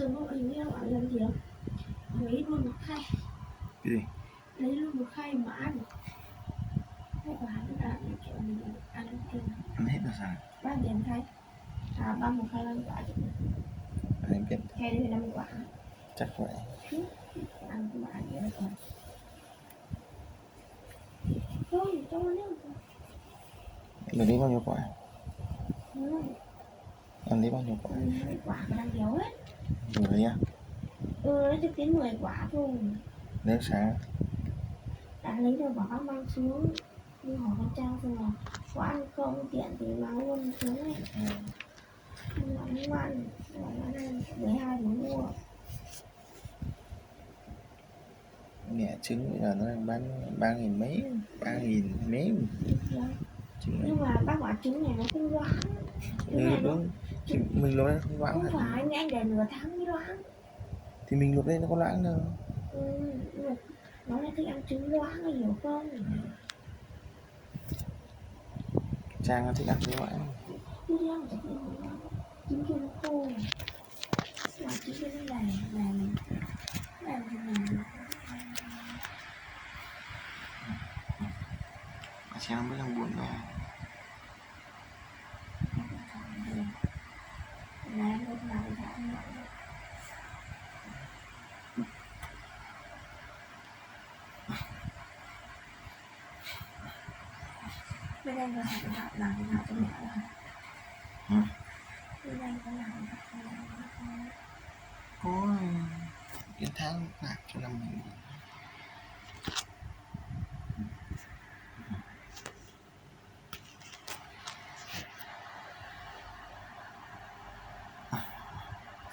sớm một hình như bạn làm gì không? Lấy luôn một khay. Cái gì? Lấy luôn một khay mà ăn. Hay quả ăn kiểu mình ăn tiền. Ăn hết rồi sao? Bao tiền khay? Bao một khay 5 quả chứ. Anh biết. Khay đây 5 quả. Chắc vậy. Ăn cũng ăn vậy rồi. Thôi, cho nó nhá. Mày lấy bao nhiêu quả? Ừ. Em lấy bao nhiêu quả? 10 quả mà đang thiếu hết. Rồi nhá. Nó chỉ đến 10 quả thôi. Lấy sáng. Đã lấy được bỏ mang xuống. Nhưng hỏi con Trang xem là có ăn không tiện thì mang luôn xuống ấy. Nhưng mà không ăn. Nó ăn 12 mới mua. Mẹ trứng bây giờ nó đang bán 3.000 mấy, 3.000 mấy. Nhưng mà bác quả trứng này nó không loãng. Đúng. Mình luộc lên không loãng. Không phải, anh để nửa tháng mới loãng. Thì mình luộc lên nó có loãng đâu. Nó lại thích ăn trứng loãng, anh hiểu không? Trang nó thích ăn trứng loãng. Đi ăn chắc là trứng kia nó khô. Mà trứng kia nó làm thì làm. Trang mới đang buồn đâu. Này, anh không làm thì ăn vậy. Bên anh có làm thế nào cho mẹ không? Bên anh có làm thế nào cho mẹ không? Có cái tháng bạc cho năm mình.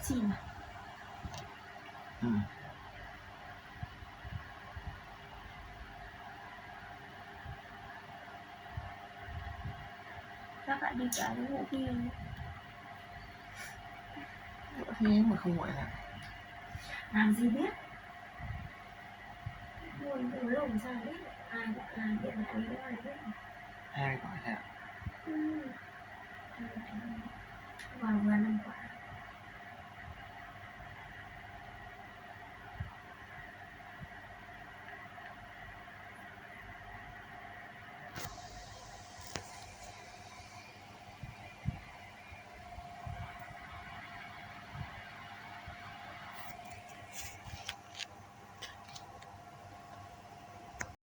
Xin à? Các bạn đi cả cái vụ kia. Thế mà không gọi là Làm gì biết? Ngồi từ lâu sao biết? Ai điện thoại đi ai biết? hai gọi là Vào vừa 5 quả.